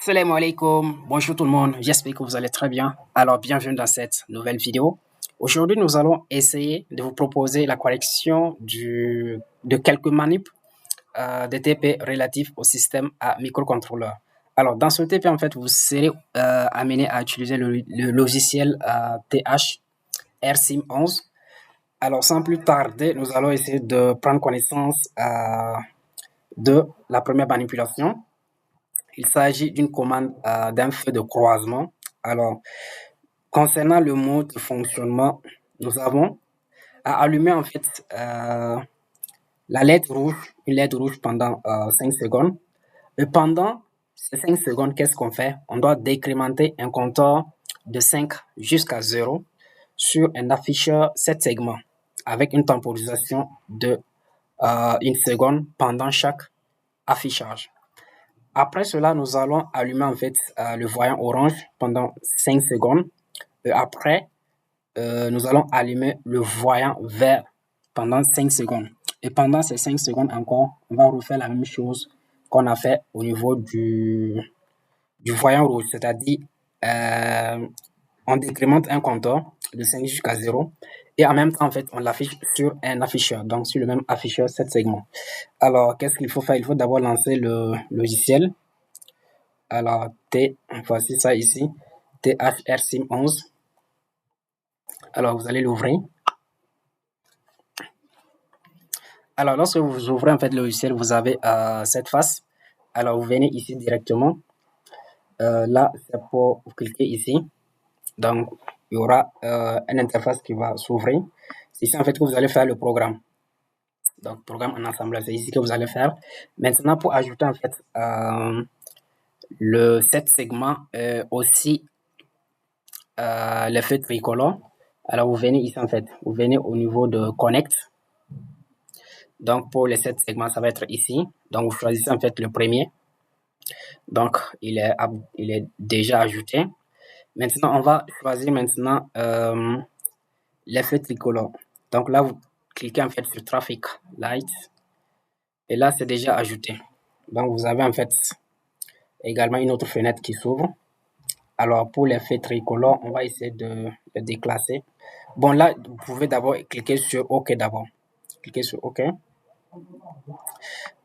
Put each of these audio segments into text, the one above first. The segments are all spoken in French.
Salam alaikum, bonjour tout le monde, j'espère que vous allez très bien. Alors bienvenue dans cette nouvelle vidéo. Aujourd'hui nous allons essayer de vous proposer la correction de quelques manips de TP relatifs au système à microcontrôleur. Alors dans ce TP en fait vous serez amené à utiliser le logiciel TH RSIM11. Alors sans plus tarder nous allons essayer de prendre connaissance de la première manipulation. Il s'agit d'une commande d'un feu de croisement. Alors, concernant le mode de fonctionnement, nous avons à allumer en fait la LED rouge, une LED rouge pendant 5 secondes. Et pendant ces 5 secondes, qu'est-ce qu'on fait? On doit décrémenter un compteur de 5 jusqu'à 0 sur un afficheur 7 segments avec une temporisation de 1 seconde pendant chaque affichage. Après cela, nous allons allumer en fait le voyant orange pendant 5 secondes. Et après, nous allons allumer le voyant vert pendant 5 secondes. Et pendant ces 5 secondes encore, on va refaire la même chose qu'on a fait au niveau du voyant rouge. C'est-à-dire, on décrémente un compteur de 5 jusqu'à 0. Et en même temps, en fait, on l'affiche sur un afficheur. Donc, sur le même afficheur, 7 segments. Alors, qu'est-ce qu'il faut faire? Il faut d'abord lancer le logiciel. Alors, voici ça ici, THRSIM11. Alors, vous allez l'ouvrir. Alors, lorsque vous ouvrez en fait le logiciel, vous avez cette face. Alors, vous venez ici directement. Là, c'est pour vous cliquer ici. Donc, il y aura une interface qui va s'ouvrir. C'est ici en fait que vous allez faire le programme. Donc, programme en assemblage, c'est ici que vous allez faire. Maintenant, pour ajouter en fait le 7 segments aussi l'effet tricolore. Alors, vous venez ici, en fait, vous venez au niveau de Connect. Donc, pour les 7 segments, ça va être ici. Donc, vous choisissez, en fait, le premier. Donc, il est déjà ajouté. Maintenant, on va choisir maintenant l'effet tricolore. Donc, là, vous cliquez, en fait, sur Traffic Light. Et là, c'est déjà ajouté. Donc, vous avez, en fait, également une autre fenêtre qui s'ouvre. Alors, pour l'effet tricolore, on va essayer de le déclasser. Bon, là, vous pouvez d'abord cliquer sur OK d'abord. Cliquez sur OK.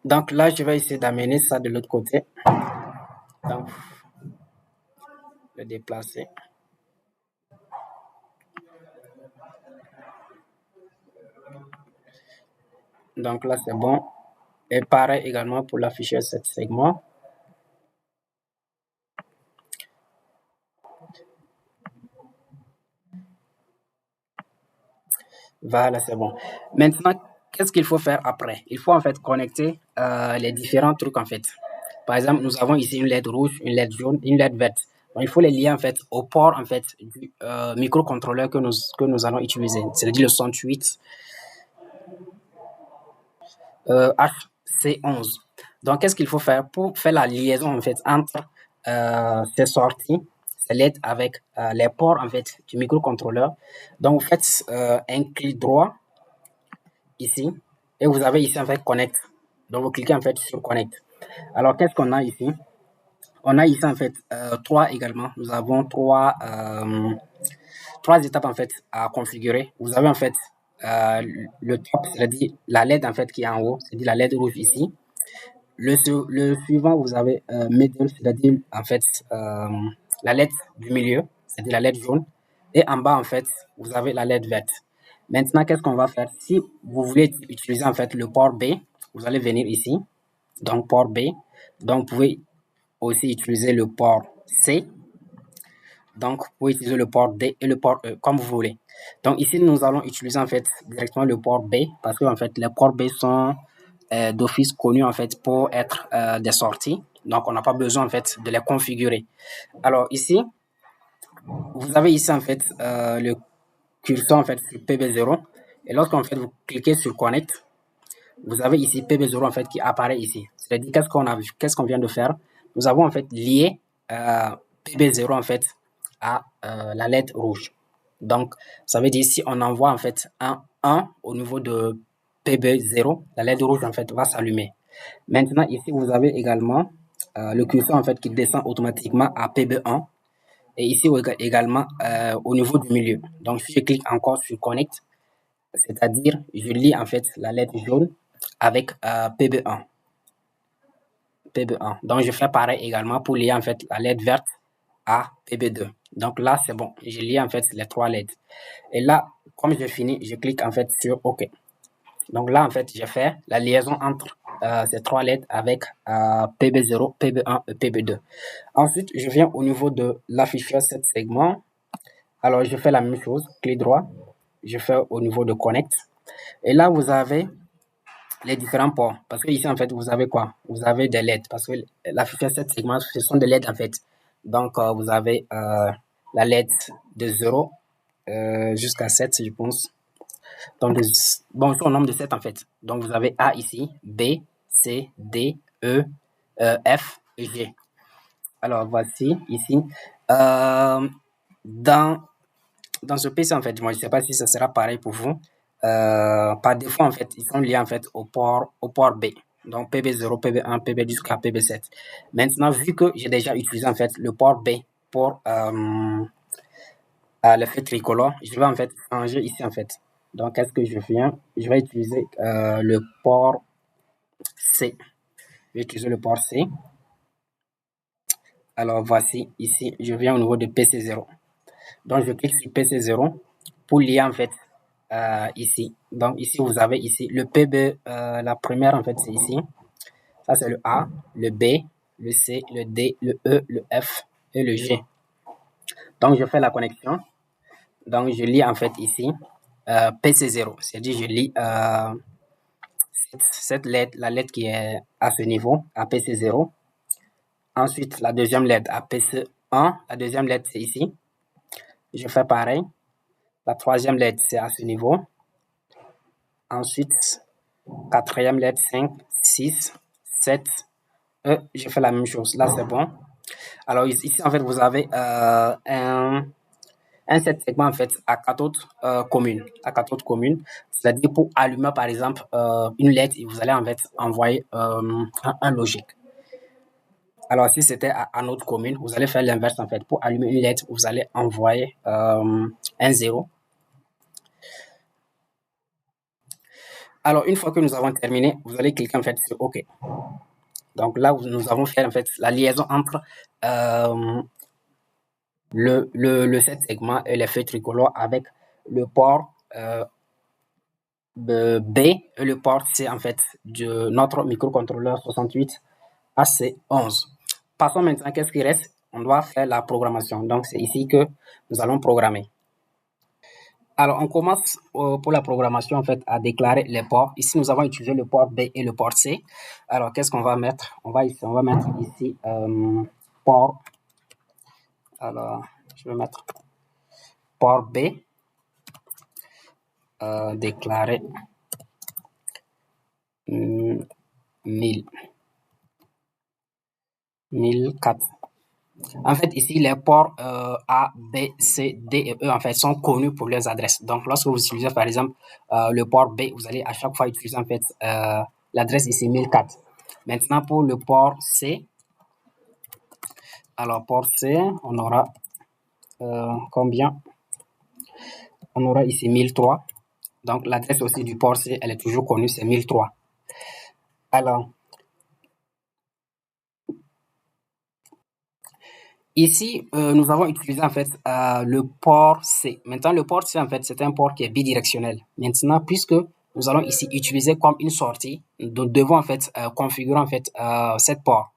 Donc là, je vais essayer d'amener ça de l'autre côté. Donc, le déplacer. Donc là, c'est bon. Et pareil également pour l'afficher 7 segments. Voilà, c'est bon. Maintenant, qu'est-ce qu'il faut faire après? Il faut en fait connecter les différents trucs en fait. Par exemple, nous avons ici une LED rouge, une LED jaune, une LED verte. Donc, il faut les lier en fait au port en fait du microcontrôleur que nous allons utiliser. C'est-à-dire le 108 HC11. Donc, qu'est-ce qu'il faut faire pour faire la liaison en fait entre ces sorties, ces LED avec les ports en fait du microcontrôleur? Donc, vous faites un clic droit ici et vous avez ici en fait Connect. Donc, vous cliquez en fait sur Connect. Alors, qu'est-ce qu'on a ici? On a ici en fait trois également. Nous avons trois étapes en fait à configurer. Vous avez en fait le top, c'est-à-dire la LED en fait qui est en haut, c'est-à-dire la LED rouge ici. Le suivant, vous avez middle, c'est-à-dire en fait la LED du milieu, c'est-à-dire la LED jaune. Et en bas, en fait, vous avez la LED verte. Maintenant, qu'est-ce qu'on va faire? Si vous voulez utiliser en fait le port B, vous allez venir ici, donc port B. Donc, vous pouvez aussi utiliser le port C. Donc, vous pouvez utiliser le port D et le port E, comme vous voulez. Donc, ici, nous allons utiliser en fait directement le port B parce que en fait, les ports B sont d'office connus en fait pour être des sorties. Donc, on n'a pas besoin en fait de les configurer. Alors, ici, vous avez ici en fait le curseur en fait sur PB0. Et lorsqu'en fait vous cliquez sur Connect, vous avez ici PB0 en fait qui apparaît ici. C'est-à-dire qu'est-ce qu'on vient de faire? Nous avons en fait lié PB0 en fait à la LED rouge. Donc, ça veut dire si on envoie en fait un 1 au niveau de PB0, la LED rouge en fait va s'allumer. Maintenant, ici, vous avez également le curseur en fait qui descend automatiquement à PB1 et ici également au niveau du milieu. Donc si je clique encore sur Connect, c'est-à-dire je lis en fait la lettre jaune avec PB1. PB1. Donc je fais pareil également pour lier en fait la lettre verte à PB2. Donc là c'est bon, je lis en fait les 3 lettres. Et là, comme j'ai fini, je clique en fait sur OK. Donc là en fait, j'ai fait la liaison entre ces 3 lettres avec PB0, PB1 et PB2. Ensuite, je viens au niveau de l'afficheur 7 segments. Alors, je fais la même chose, clic droit, je fais au niveau de Connect. Et là, vous avez les différents ports. Parce que ici, en fait, vous avez quoi? Vous avez des LED. Parce que l'afficheur 7 segments, ce sont des LED, en fait. Donc, vous avez la LED de 0 jusqu'à 7, je pense. Donc, bon, c'est au nombre de 7, en fait. Donc, vous avez A ici, B, C, D, E, F et G. Alors, voici ici. Dans ce PC, en fait, moi, je ne sais pas si ça sera pareil pour vous. Par défaut, en fait, ils sont liés en fait au port B. Donc PB0, PB1, PB jusqu'à PB7. Maintenant, vu que j'ai déjà utilisé en fait le port B pour l'effet tricolore, je vais en fait changer ici en fait. Donc, qu'est-ce que je viens? Je vais utiliser le port C. Je vais utiliser le port C. Alors, voici ici, je viens au niveau de PC0. Donc, je clique sur PC0 pour lier en fait ici. Donc, ici, vous avez ici le PB, la première en fait, c'est ici. Ça, c'est le A, le B, le C, le D, le E, le F et le G. Donc, je fais la connexion. Donc, je lis en fait ici PC0. C'est-à-dire, je lis cette lettre, la lettre qui est à ce niveau, à PC0. Ensuite, la deuxième lettre à PC1. La deuxième lettre, c'est ici. Je fais pareil. La troisième lettre, c'est à ce niveau. Ensuite, quatrième lettre, 5, 6, 7. Je fais la même chose. Là, c'est bon. Alors, ici, en fait, vous avez un 7 segments, en fait, à 4 autres communes. À 4 autres communes. C'est-à-dire, pour allumer, par exemple, une lettre, vous allez, en fait, envoyer un logique. Alors, si c'était à notre commune, vous allez faire l'inverse, en fait. Pour allumer une lettre, vous allez envoyer un 0. Alors, une fois que nous avons terminé, vous allez cliquer, en fait, sur OK. Donc là, nous avons fait, en fait, la liaison entre le 7 segments et l'effet tricolore avec le port B et le port C, en fait, de notre microcontrôleur 68 AC11. Passons maintenant, qu'est-ce qui reste? On doit faire la programmation. Donc, c'est ici que nous allons programmer. Alors, on commence pour la programmation, en fait, à déclarer les ports. Ici, nous avons utilisé le port B et le port C. Alors, qu'est-ce qu'on va mettre? On va mettre ici port. Alors, je vais mettre port B, déclarer 1000, 1004. En fait, ici, les ports A, B, C, D et E, en fait, sont connus pour leurs adresses. Donc, lorsque vous utilisez, par exemple, le port B, vous allez à chaque fois utiliser, en fait, l'adresse ici 1004. Maintenant, pour le port C, alors, port C, on aura combien? On aura ici 1003. Donc, l'adresse aussi du port C, elle est toujours connue, c'est 1003. Alors, ici, nous avons utilisé en fait le port C. Maintenant, le port C, en fait, c'est un port qui est bidirectionnel. Maintenant, puisque nous allons ici utiliser comme une sortie, nous devons en fait configurer en fait cette port.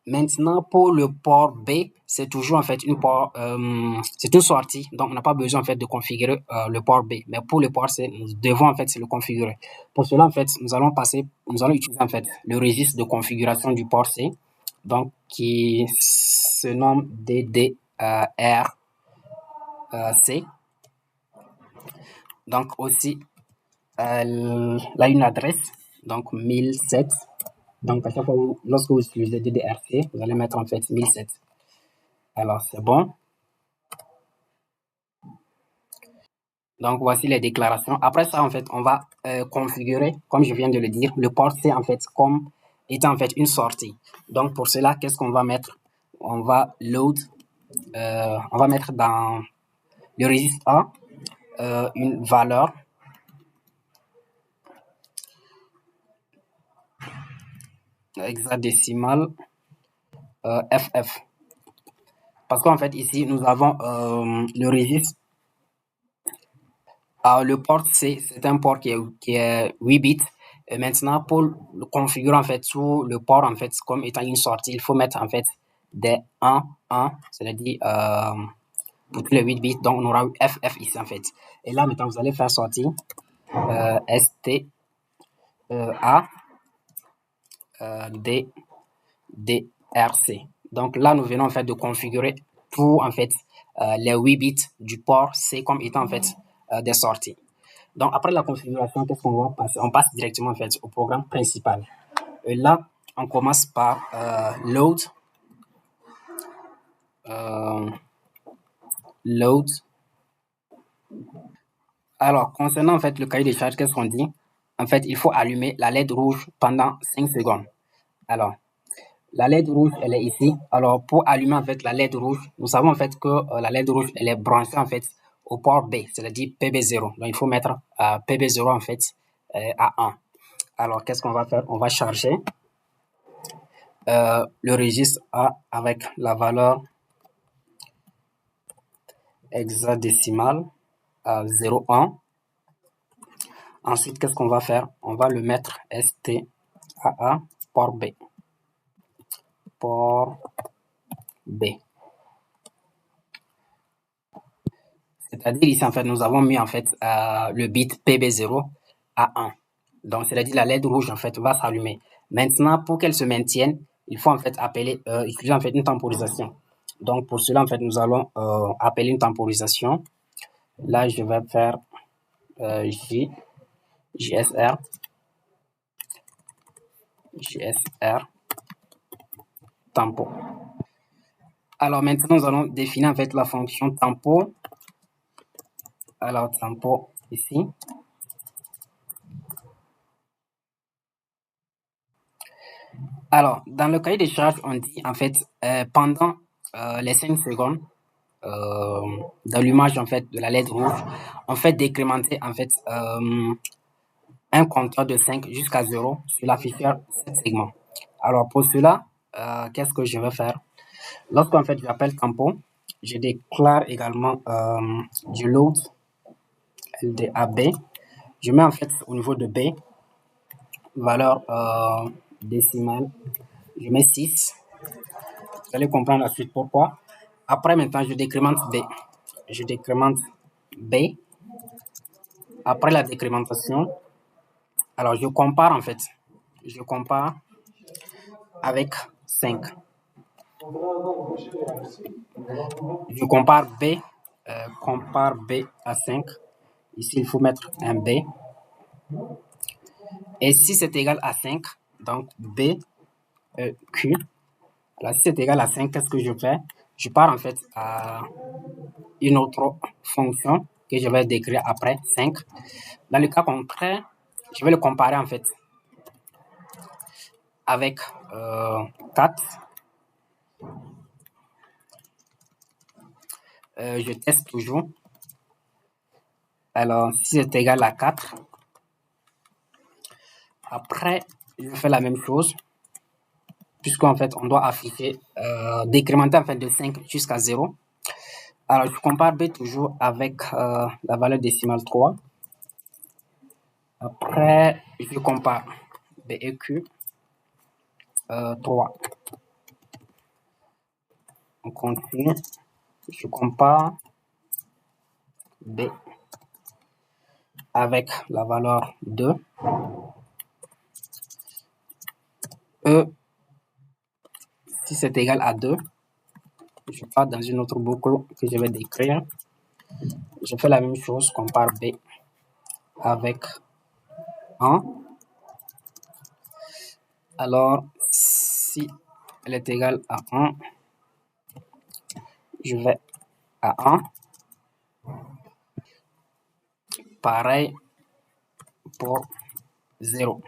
Maintenant, pour le port B, c'est toujours en fait c'est une sortie, donc on n'a pas besoin en fait de configurer le port B. Mais pour le port C, nous devons en fait le configurer. Pour cela, en fait, nous allons utiliser en fait le registre de configuration du port C, donc qui se nomme DDR C. Donc aussi, là une adresse, donc 1007. Donc, à chaque fois, lorsque vous utilisez DDRC, vous allez mettre en fait 1007. Alors, c'est bon. Donc, voici les déclarations. Après ça, en fait, on va configurer, comme je viens de le dire, le port C, en fait, comme est en fait une sortie. Donc pour cela, qu'est-ce qu'on va mettre? On va load, on va mettre dans le registre A une valeur hexadécimale FF. Parce qu'en fait ici nous avons le registre. Le port C, c'est un port qui est 8 bits. Et maintenant, pour le configurer en fait sous le port en fait comme étant une sortie, il faut mettre en fait des 1, 1, c'est-à-dire pour tous les 8 bits. Donc on aura FF ici en fait. Et là maintenant vous allez faire sortir ST A D DRC. Donc là nous venons en fait de configurer pour en fait les 8 bits du port C comme étant en fait des sorties. Donc, après la configuration, qu'est-ce qu'on va passer? On passe directement en fait au programme principal. Et là, on commence par load. Load. Alors, concernant en fait le cahier des charges, qu'est-ce qu'on dit? En fait, il faut allumer la LED rouge pendant 5 secondes. Alors, la LED rouge, elle est ici. Alors, pour allumer en fait la LED rouge, nous savons en fait que la LED rouge, elle est branchée en fait au port B, c'est-à-dire PB0. Donc, il faut mettre PB0 en fait à 1. Alors, qu'est-ce qu'on va faire? On va charger le registre A avec la valeur hexadécimale à 0,1. Ensuite, qu'est-ce qu'on va faire? On va le mettre STAA port B. Port B. C'est-à-dire ici, en fait, nous avons mis en fait le bit PB0 à 1. Donc, c'est-à-dire la LED rouge, en fait, va s'allumer. Maintenant, pour qu'elle se maintienne, il faut en fait utiliser en fait une temporisation. Donc, pour cela, en fait, nous allons appeler une temporisation. Là, je vais faire JSR tempo. Alors maintenant, nous allons définir en fait la fonction tempo. Alors tempo ici. Alors, dans le cahier des charges, on dit en fait pendant les 5 secondes d'allumage en fait de la LED rouge, on fait décrémenter en fait un compteur de 5 jusqu'à 0 sur l'afficheur 7 segments. Alors pour cela, qu'est-ce que je vais faire? Lorsqu'en fait j'appelle tempo, je déclare également du load LDAB. Je mets en fait au niveau de B, valeur décimale, je mets 6. Vous allez comprendre la suite pourquoi. Après maintenant, je décrémente B. Je décrémente B. Après la décrémentation, alors je compare en fait. Je compare avec 5. Je compare B à 5. Ici, il faut mettre un B. Et si c'est égal à 5, donc B, Q. Alors, si c'est égal à 5, qu'est-ce que je fais? Je pars en fait à une autre fonction que je vais décrire après, 5. Dans le cas contraire, je vais le comparer en fait avec 4. Je teste toujours. Alors, si c'est égal à 4, après, je fais la même chose, puisqu'en fait, on doit afficher, décrémenter en fait de 5 jusqu'à 0. Alors, je compare B toujours avec la valeur décimale 3. Après, je compare B et Q 3. On continue. Je compare B avec la valeur 2. E, si c'est égal à 2, je pars dans une autre boucle que je vais décrire. Je fais la même chose, compare B avec 1. Alors, si elle est égale à 1, je vais à 1. Pareil pour 0.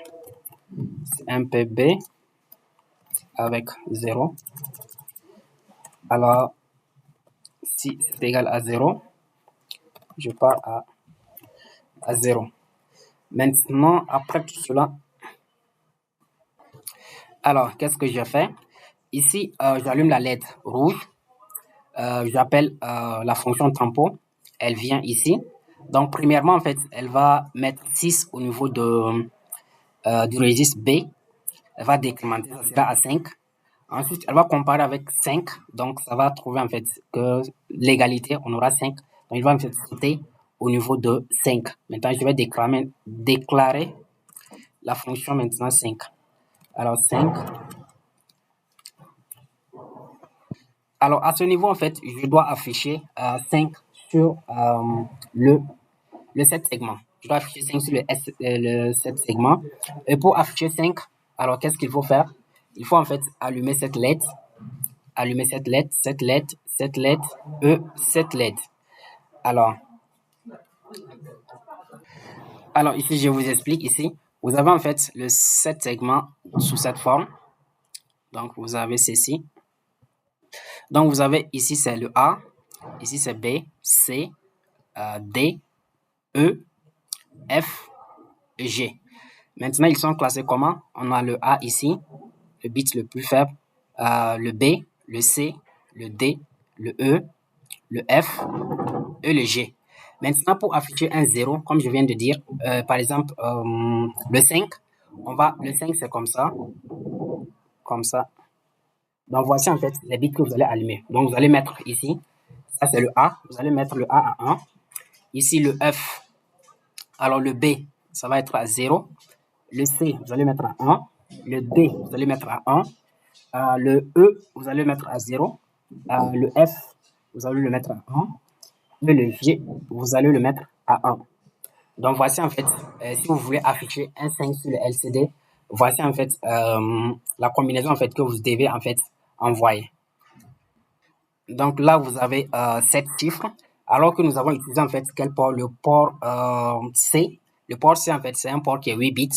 C'est un peu B. avec 0. Alors, si c'est égal à 0, je pars à 0. Maintenant, après tout cela, alors, qu'est-ce que je fais? Ici, j'allume la LED rouge. J'appelle la fonction tempo. Elle vient ici. Donc, premièrement, en fait, elle va mettre 6 au niveau du registre B. Elle va décrémenter, ça sera à 5. Ensuite, elle va comparer avec 5. Donc, ça va trouver en fait que l'égalité, on aura 5. Donc, il va en fait sauter au niveau de 5. Maintenant, je vais déclarer la fonction maintenant 5. Alors, 5. Alors, à ce niveau, en fait, je dois afficher 5 sur le 7 segments. Je dois afficher 5 sur le 7 segments. Et pour afficher 5, alors qu'est-ce qu'il faut faire? Il faut en fait allumer cette LED, cette LED, cette LED. Alors, ici, je vous explique ici. Vous avez en fait le 7 segments sous cette forme. Donc, vous avez ceci. Donc, vous avez ici, c'est le A. Ici, c'est B, C, D, E, F, G. Maintenant, ils sont classés comment? On a le A ici, le bit le plus faible, le B, le C, le D, le E, le F et le G. Maintenant, pour afficher un 0, comme je viens de dire, par exemple, le 5, le 5 c'est comme ça, comme ça. Donc, voici en fait les bits que vous allez allumer. Donc, vous allez mettre ici, ça c'est le A, vous allez mettre le A à 1. Ici, le F, alors le B, ça va être à 0. Le C, vous allez mettre à 1. Le D, vous allez mettre à 1. Le E, vous allez mettre à 0. Le F, vous allez le mettre à 1. Et le G, vous allez le mettre à 1. Donc, voici en fait, si vous voulez afficher un 5 sur le LCD, voici en fait la combinaison en fait que vous devez en fait envoyer. Donc là, vous avez 7 chiffres, alors que nous avons utilisé en fait quel port? Le port C. Le port C en fait, c'est un port qui est 8 bits.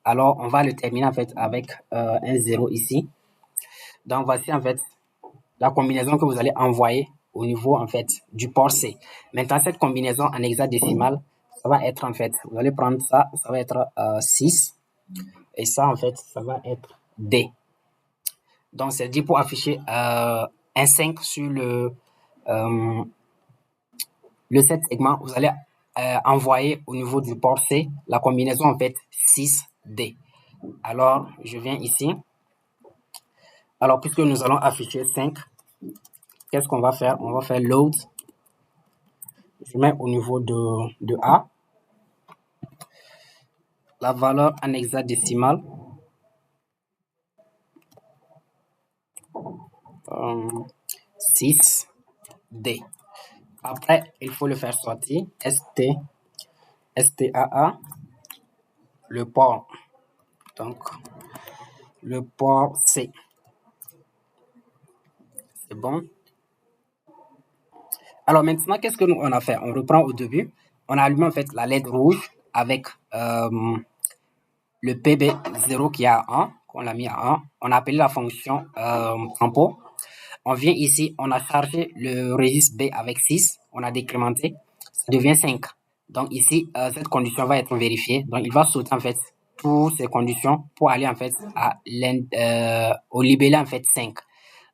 Alors, on va le terminer en fait avec un 0 ici. Donc, voici en fait la combinaison que vous allez envoyer au niveau en fait du port C. Maintenant, cette combinaison en hexadécimal, ça va être en fait, vous allez prendre ça, ça va être 6. Et ça en fait, ça va être D. Donc, c'est dit pour afficher un 5 sur le 7 segment, vous allez envoyer au niveau du port C la combinaison en fait 6D. Alors, je viens ici. Alors, puisque nous allons afficher 5, qu'est-ce qu'on va faire? On va faire load. Je mets au niveau de A la valeur en hexadécimal. 6D. Après, il faut le faire sortir. STAA, le port. Donc, le port C. C'est bon. Alors maintenant, qu'est-ce que nous on a fait? On reprend au début. On a allumé en fait la LED rouge avec le PB0 qui est à 1, qu'on l'a mis à 1. On a appelé la fonction tempo. On vient ici, on a chargé le registre B avec 6. On a décrémenté. Ça devient 5. Donc ici, cette condition va être vérifiée. Donc il va sauter en fait toutes ces conditions pour aller en fait au libellé en fait 5.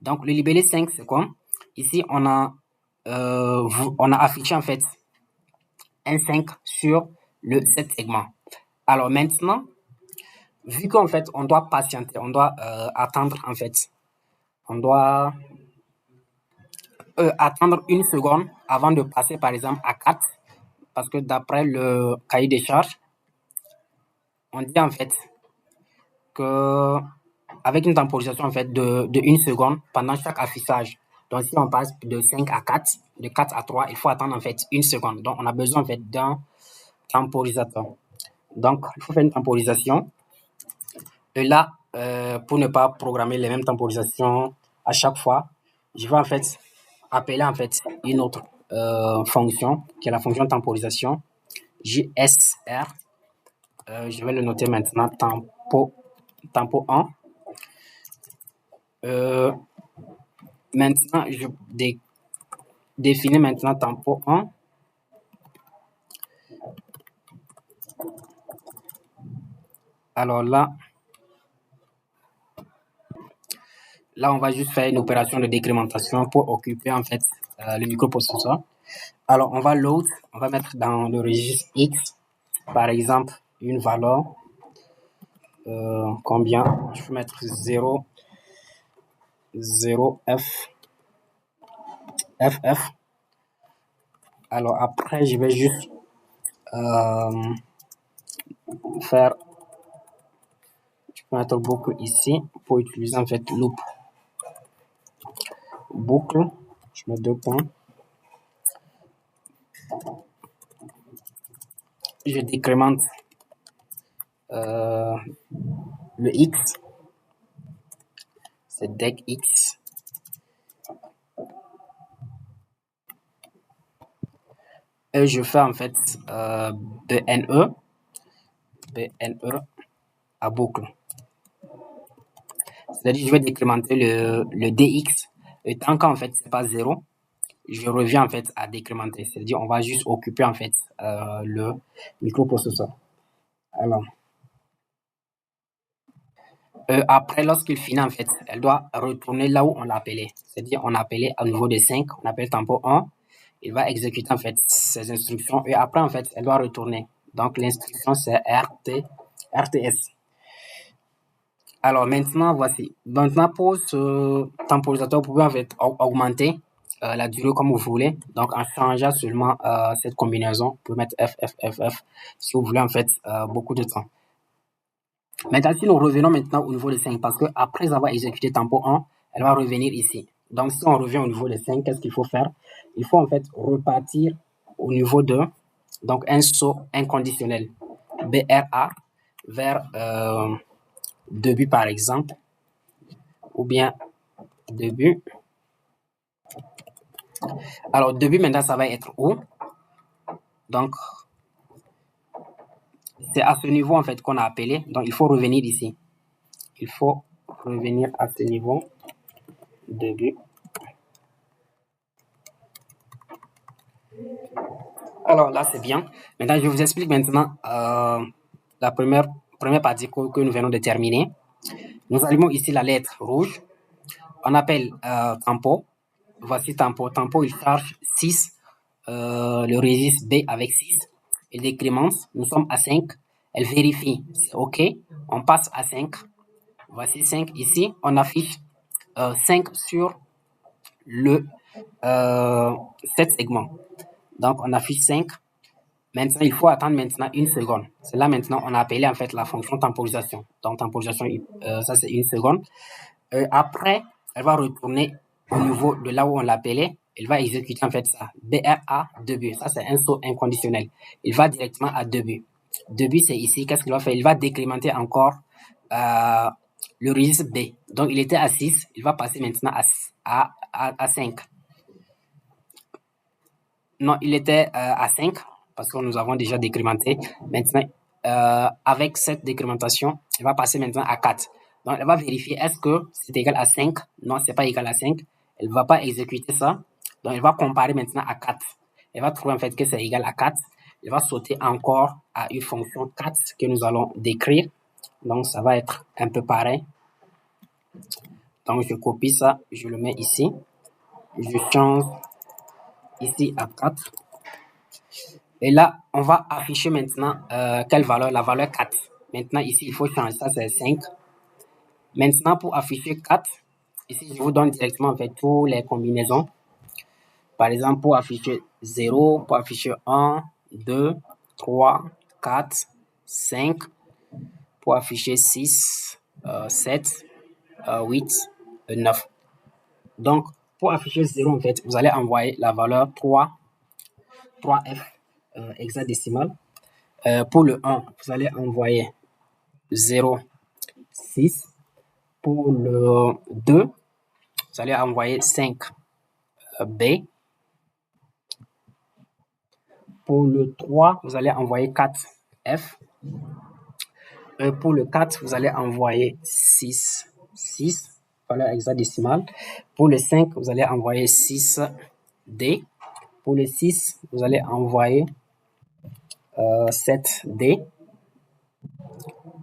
Donc le libellé 5, c'est quoi? Ici, on a affiché en fait un 5 sur le 7 segment. Alors maintenant, vu qu'en fait, on doit patienter, on doit attendre en fait, on doit attendre une seconde avant de passer par exemple à 4, parce que d'après le cahier des charges, on dit en fait que avec une temporisation en fait de 1 seconde pendant chaque affichage. Donc si on passe de 5 à 4, de 4 à 3, il faut attendre en fait 1 seconde. Donc on a besoin en fait d'un temporisateur. Donc il faut faire une temporisation. Et là, pour ne pas programmer les mêmes temporisations à chaque fois, je vais en fait appeler en fait une autre fonction qui est la fonction temporisation JSR. Je vais le noter maintenant tempo 1. Maintenant, je définis maintenant tempo 1. Alors là, on va juste faire une opération de décrémentation pour occuper en fait le microprocesseur. Alors, on va load, on va mettre dans le registre X, par exemple, une valeur. Combien? Je peux mettre 0, 0, FF. Alors après, je vais juste faire, je peux mettre boucle ici pour utiliser en fait loop. Boucle, je mets 2 points. Je décrémente le X, c'est dec X. Et je fais en fait BNE à boucle. C'est-à-dire je vais décrémenter le DX. Et tant qu'en fait c'est pas 0, je reviens en fait à décrémenter. C'est-à-dire on va juste occuper en fait le microprocesseur. Alors, après, lorsqu'il finit en fait, elle doit retourner là où on l'a appelé. C'est-à-dire on a appelé au niveau de 5, on appelle tempo 1. Il va exécuter en fait ses instructions et après en fait elle doit retourner. Donc l'instruction c'est RTS. Alors maintenant voici. Maintenant pour ce temporisateur, vous pouvez en fait augmenter la durée comme vous voulez. Donc en changeant seulement cette combinaison, vous pouvez mettre FF si vous voulez en fait beaucoup de temps. Maintenant si nous revenons maintenant au niveau de 5 parce que après avoir exécuté tempo 1, elle va revenir ici. Donc si on revient au niveau de 5, qu'est-ce qu'il faut faire? Il faut en fait repartir au niveau de donc un saut inconditionnel BRA vers début par exemple ou bien début. Alors début maintenant ça va être où? Donc c'est à ce niveau en fait qu'on a appelé. Donc il faut revenir ici. Il faut revenir à ce niveau début. Alors là, c'est bien. Maintenant, je vous explique maintenant la première partie que nous venons de terminer. Nous allumons ici la lettre rouge. On appelle tempo. Voici tempo. Tempo, il charge 6. Le registre B avec 6. Il décrémente. Nous sommes à 5. Elle vérifie. C'est OK. On passe à 5. Voici 5. Ici, on affiche 5 sur le 7 segments. Donc, on affiche 5. Maintenant, il faut attendre maintenant 1 seconde. C'est là maintenant on a appelé en fait la fonction temporisation. Donc temporisation, ça c'est 1 seconde. Après, elle va retourner au niveau de là où on l'a appelé. Elle va exécuter en fait ça. BRA début. Ça c'est un saut inconditionnel. Il va directement à début. Début c'est ici. Qu'est-ce qu'il va faire? Il va décrémenter encore le registre B. Donc il était à 6. Il va passer maintenant à 5. Non, il était à 5 parce que nous avons déjà décrémenté. Maintenant, avec cette décrémentation, elle va passer maintenant à 4. Donc, elle va vérifier est-ce que c'est égal à 5. Non, c'est pas égal à 5. Elle ne va pas exécuter ça. Donc, elle va comparer maintenant à 4. Elle va trouver en fait que c'est égal à 4. Elle va sauter encore à une fonction 4 que nous allons décrire. Donc, ça va être un peu pareil. Donc, je copie ça, je le mets ici. Je change ici à 4. Et là, on va afficher maintenant quelle valeur? La valeur 4. Maintenant, ici, il faut changer ça, c'est 5. Maintenant, pour afficher 4, ici, je vous donne directement en fait toutes les combinaisons. Par exemple, pour afficher 0, pour afficher 1, 2, 3, 4, 5, pour afficher 6, 7, 8, 9. Donc, pour afficher 0, en fait, vous allez envoyer la valeur 3F hexadécimal. Pour le 1, vous allez envoyer 0, 6. Pour le 2, vous allez envoyer 5 B. Pour le 3, vous allez envoyer 4 F. Pour le 4, vous allez envoyer 6. valeur hexadécimale. Pour le 5, vous allez envoyer 6D. Pour le 6, vous allez envoyer 7D.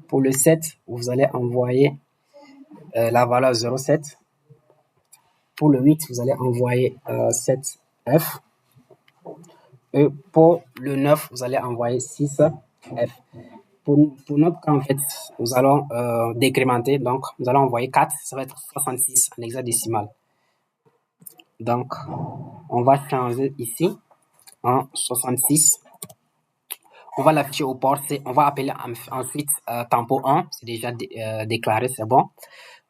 Pour le 7, vous allez envoyer la valeur 0,7. Pour le 8, vous allez envoyer 7F. Et pour le 9, vous allez envoyer 6F. Pour notre cas, en fait, nous allons décrémenter. Donc, nous allons envoyer 4. Ça va être 66 en hexadécimal. Donc, on va changer ici en 66. On va l'afficher au port C. On va appeler ensuite tempo 1. C'est déjà déclaré, c'est bon.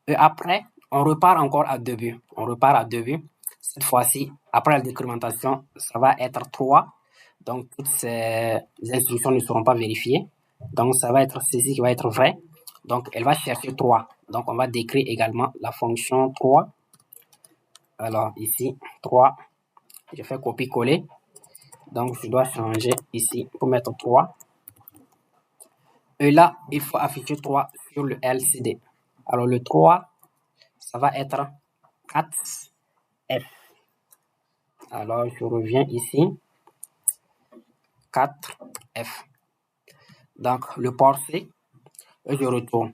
Et après, on repart encore à début. On repart à début. Cette fois-ci, après la décrémentation, ça va être 3. Donc, toutes ces instructions ne seront pas vérifiées. Donc, ça va être ceci qui va être vrai. Donc, elle va chercher 3. Donc, on va décrire également la fonction 3. Alors, ici, 3. Je fais copier-coller. Donc, je dois changer ici pour mettre 3. Et là, il faut afficher 3 sur le LCD. Alors, le 3, ça va être 4F. Alors, je reviens ici. 4F. Donc, le port C, et je retourne.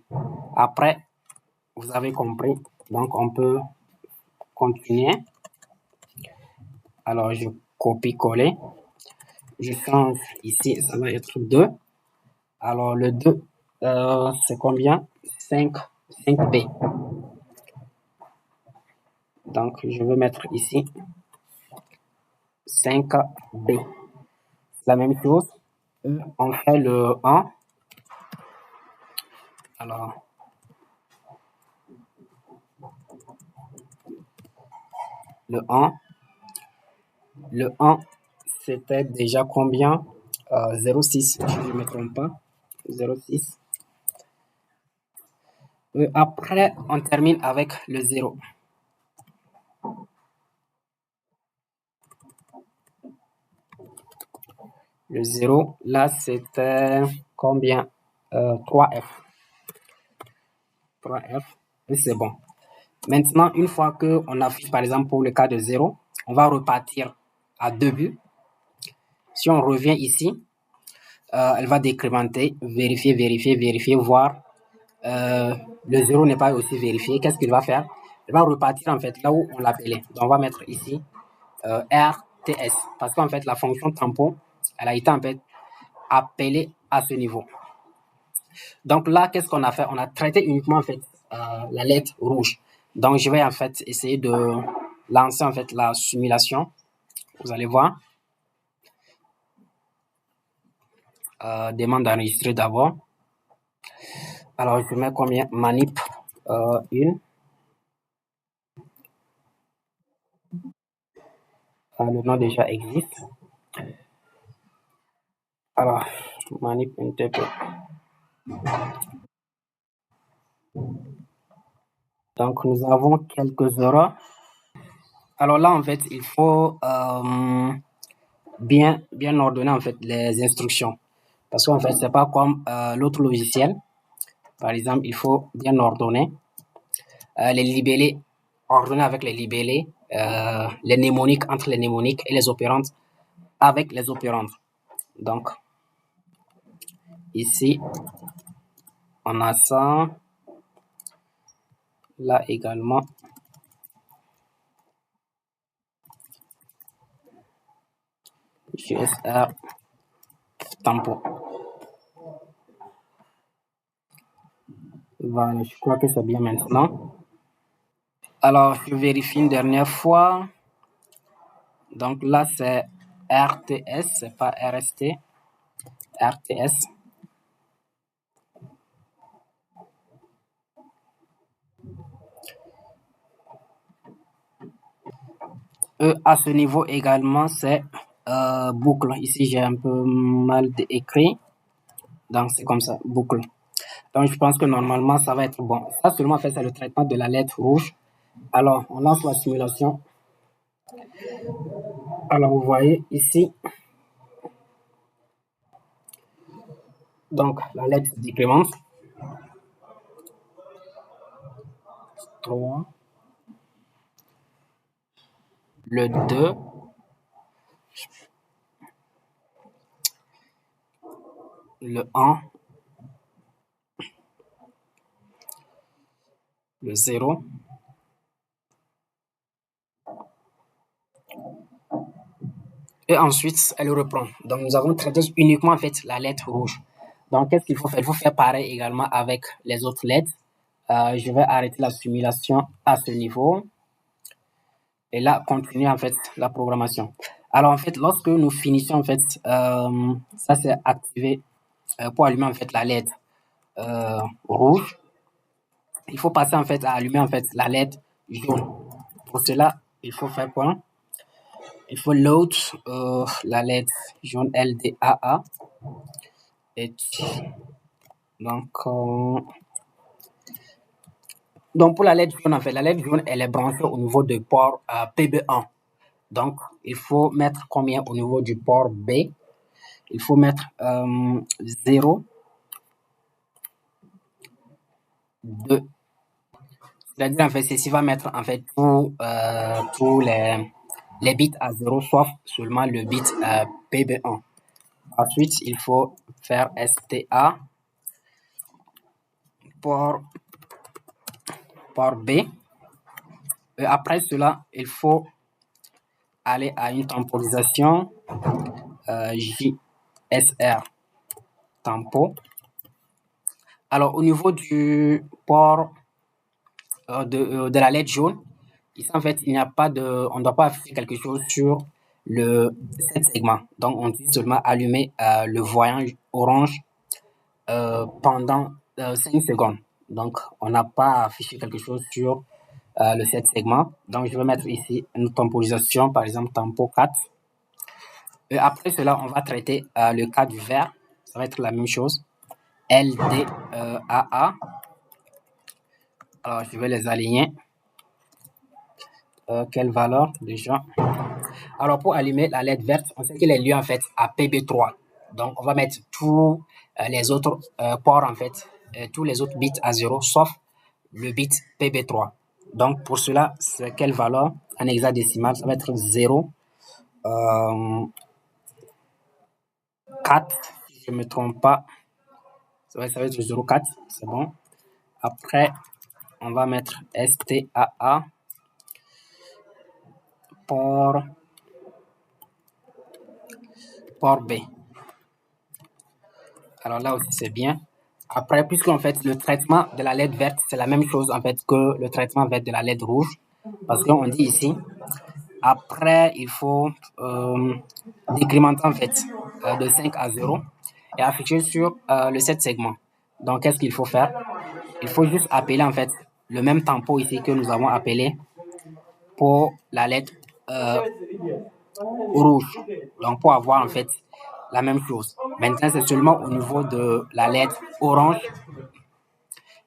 Après, vous avez compris. Donc, on peut continuer. Alors, je copie-coller. Je change ici, ça va être 2. Alors, le 2, c'est combien? 5B. Donc, je vais mettre ici 5B. La même chose. On fait le 1. Alors, le 1. Le 1, c'était déjà combien? 0,6, si je ne me trompe pas. 0,6. Après, on termine avec le 0. Le 0, là, c'était combien? 3F. 3F, et c'est bon. Maintenant, une fois qu'on affiche, par exemple, pour le cas de 0, on va repartir à début. Si on revient ici, elle va décrémenter, vérifier, voir. Le 0 n'est pas aussi vérifié. Qu'est-ce qu'il va faire? Elle va repartir, en fait, là où on l'appelait. Donc, on va mettre ici RTS. Parce qu'en fait, la fonction tampon, elle a été, en fait, appelée à ce niveau. Donc là, qu'est-ce qu'on a fait? On a traité uniquement en fait la lettre rouge. Donc je vais en fait essayer de lancer en fait la simulation. Vous allez voir. Demande d'enregistrer d'abord. Alors je mets combien? Manip 1. Le nom déjà existe. Alors manip 1 TP. Donc nous avons quelques erreurs. Alors là en fait il faut bien ordonner en fait les instructions. Parce qu'en fait, c'est pas comme l'autre logiciel. Par exemple, il faut bien ordonner les libellés, ordonner avec les libellés, les mnémoniques entre les mnémoniques et les opérandes avec les opérandes. Donc, ici, on a ça. Là également. GSR tampon. Voilà, je crois que c'est bien maintenant. Alors, je vérifie une dernière fois. Donc là, c'est RTS, c'est pas RST. RTS. À ce niveau également, c'est boucle. Ici, j'ai un peu mal écrit. Donc, c'est comme ça, boucle. Donc, je pense que normalement, ça va être bon. Ça seulement, en fait, c'est le traitement de la lettre rouge. Alors, on lance la simulation. Alors, vous voyez ici. Donc, la lettre se décrémente. 3, le 2, le 1, le 0, et ensuite elle reprend. Donc nous avons traité uniquement en fait la lettre rouge. Donc qu'est-ce qu'il faut faire? Il faut faire pareil également avec les autres lettres. Je vais arrêter la simulation à ce niveau et là continuer en fait la programmation. Alors en fait lorsque nous finissons en fait, ça c'est activé pour allumer en fait la LED rouge. Il faut passer en fait à allumer en fait la LED jaune. Pour cela, il faut faire quoi? Il faut load la LED jaune LDAA. Et donc, donc pour la LED jaune en fait, la LED jaune elle est branchée au niveau du port PB1. Donc il faut mettre combien au niveau du port B? Il faut mettre 0, 2. C'est-à-dire en fait, ceci va mettre en fait tous les bits à 0, sauf seulement le bit PB1. Ensuite, il faut faire STA port B. Et après cela, il faut aller à une temporisation JSR tempo. Alors, au niveau du port de la LED jaune, ici, en fait, il n'y a pas de, on ne doit pas afficher quelque chose sur le 7 segments. Donc, on dit seulement allumer le voyant orange pendant 5 secondes. Donc, on n'a pas affiché quelque chose sur le 7 segments. Donc, je vais mettre ici une temporisation, par exemple, tempo 4. Et après cela, on va traiter le cas du vert. Ça va être la même chose. LDAA. Alors, je vais les aligner. Quelle valeur déjà? Alors, pour allumer la LED verte, on sait qu'il est lié en fait à PB3. Donc, on va mettre tous les autres ports en fait, tous les autres bits à 0, sauf le bit PB3. Donc, pour cela, c'est quelle valeur en hexadécimal? Ça va être 0, 4, si je ne me trompe pas. Ça va être 0,4, c'est bon. Après, on va mettre STAA port B. Alors là aussi, c'est bien. Après, puisqu'en fait, le traitement de la LED verte, c'est la même chose en fait que le traitement vert de la LED rouge. Parce qu'on dit ici, après, il faut décrémenter en fait de 5 à 0 et afficher sur le 7 segments. Donc, qu'est-ce qu'il faut faire? Il faut juste appeler en fait le même tempo ici que nous avons appelé pour la lettre rouge. Donc, pour avoir en fait la même chose. Maintenant, c'est seulement au niveau de la lettre orange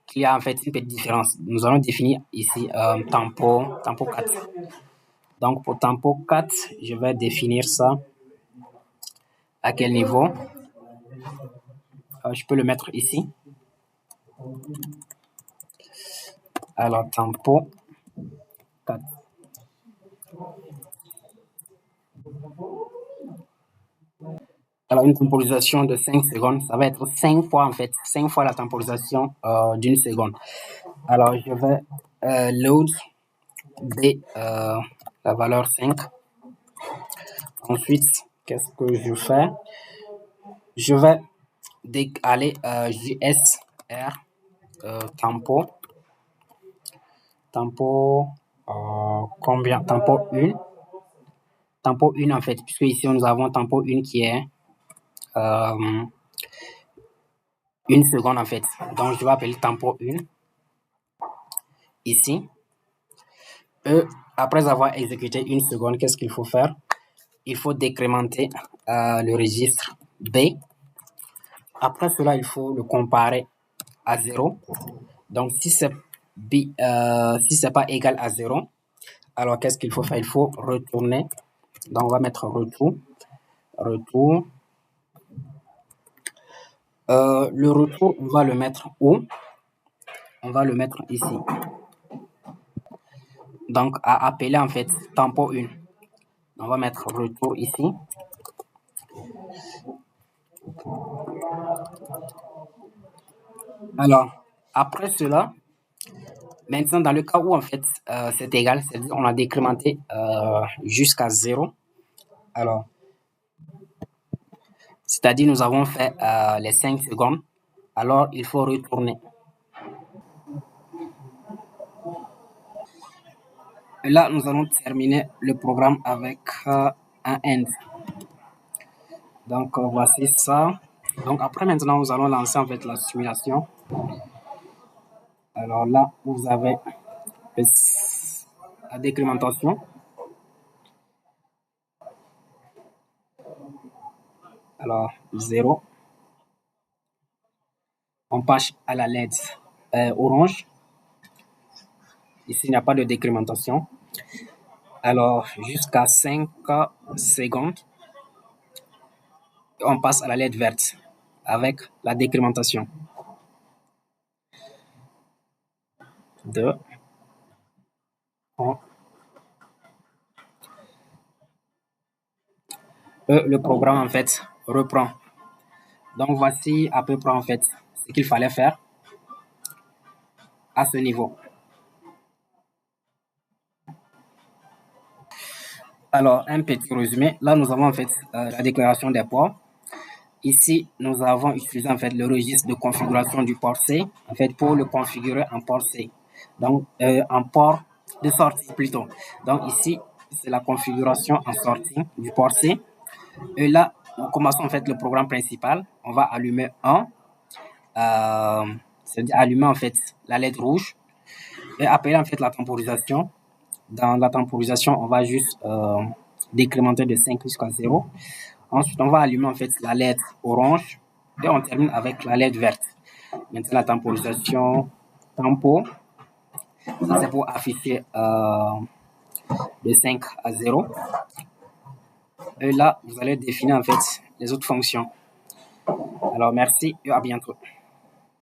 qu'il y a en fait une petite différence. Nous allons définir ici tempo 4. Donc, pour tempo 4, je vais définir ça à quel niveau? Je peux le mettre ici. Alors, tempo 4. Alors, une temporisation de 5 secondes, ça va être 5 fois en fait, 5 fois la temporisation d'une seconde. Alors, je vais load dès la valeur 5. Ensuite, qu'est-ce que je fais? Je vais aller JSR tempo. Tempo combien? Tempo 1. Tempo 1 en fait, puisque ici nous avons tempo 1 qui est 1 seconde en fait. Donc je vais appeler tempo 1 ici. Et après avoir exécuté 1 seconde, qu'est-ce qu'il faut faire? Il faut décrémenter le registre B. Après cela, il faut le comparer à 0. Donc si c'est pas égal à 0, alors qu'est-ce qu'il faut faire? Il faut retourner. Donc on va mettre retour. Le retour, on va le mettre où? On va le mettre ici. donc à appeler en fait tempo 1. On va mettre retour ici. Alors, après cela, maintenant dans le cas où en fait c'est égal, c'est-à-dire on a décrémenté jusqu'à 0. Alors, c'est-à-dire nous avons fait les 5 secondes. Alors, il faut retourner. Et là, nous allons terminer le programme avec un end. Donc, voici ça. Donc, après, maintenant, nous allons lancer en fait la simulation. Alors là, vous avez la décrémentation. Alors, 0. On passe à la LED orange. Ici, il n'y a pas de décrémentation. Alors, jusqu'à 5 secondes, on passe à la LED verte avec la décrémentation. 2, 1. Le programme, en fait, reprend. Donc, voici à peu près, en fait, ce qu'il fallait faire à ce niveau. Alors, un petit résumé. Là, nous avons, en fait, la déclaration des ports. Ici, nous avons utilisé en fait le registre de configuration du port C, en fait pour le configurer en port C. Donc, en port de sortie plutôt. Donc ici, c'est la configuration en sortie du port C. Et là, nous commençons en fait le programme principal. On va allumer c'est-à-dire allumer en fait la LED rouge et appeler en fait la temporisation. Dans la temporisation, on va juste décrémenter de 5 jusqu'à 0. Ensuite, on va allumer en fait la LED orange et on termine avec la LED verte. Maintenant, la temporisation tempo, ça c'est pour afficher de 5 à 0. Et là, vous allez définir en fait les autres fonctions. Alors, merci et à bientôt.